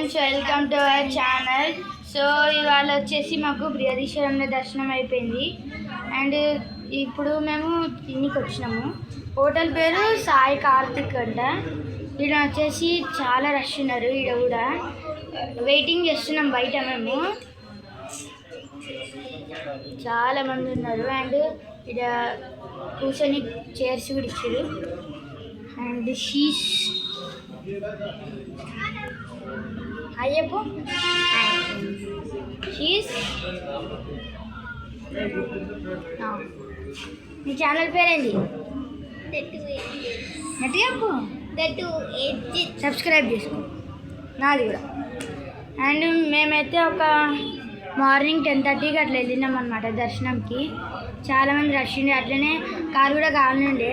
Friends, welcome to our channel. So ఇవాళ వచ్చేసి మాకు బృహదీశ్వరంలో దర్శనం అయిపోయింది. అండ్ ఇప్పుడు మేము తిన్నికి వచ్చినాము. హోటల్ పేరు సాయి కార్తిక్ అంట. ఇక్కడ వచ్చేసి చాలా రష్ ఉన్నారు. ఇక్కడ కూడా వెయిటింగ్ చేస్తున్నాం బయట. మేము చాలా మంది ఉన్నారు. అండ్ ఇక్కడ కూర్చొని చైర్స్ కూడా ఇచ్చారు. And she's Ayyappa she's me channel పేరేంటి? సబ్స్క్రైబ్ చేసుకో, నాది కూడా. అండ్ మేమైతే ఒక మార్నింగ్ 10:30కి అట్లా వెళ్ళినాం అనమాట దర్శనంకి. చాలామంది రష్ ఉండే, అట్లనే కారు కూడా కావాలండి.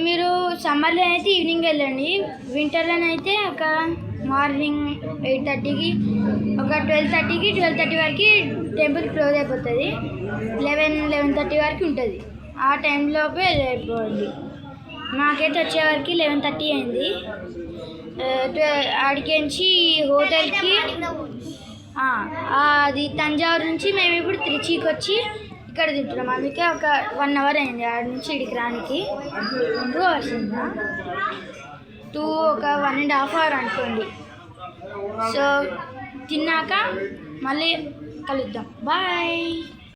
మీరు సమ్మర్లో అయితే ఈవినింగ్ వెళ్ళండి, వింటర్లోనైతే ఒక మార్నింగ్ 8:30కి, ఒక 12:30 వరకు టెంపుల్ క్లోజ్ అయిపోతుంది. 11:30 వరకు ఉంటుంది. ఆ టైంలోపే వెళ్ళిపోండి. మాకైతే వచ్చేవరకు 11:30 అయింది. ఆడికించి హోటల్కి అది తంజావూరు నుంచి మేము ఇప్పుడు త్రిచికి వచ్చి ఇక్కడ తింటున్నాం. అందుకే ఒక 1 అవర్ అయింది ఆడ నుంచి ఇక్కడికి రానికి. 2 అవర్స్ అయిందా? ఒక 1.5 అవర్ అనుకోండి. సో తిన్నాక మళ్ళీ కలుద్దాం. బాయ్.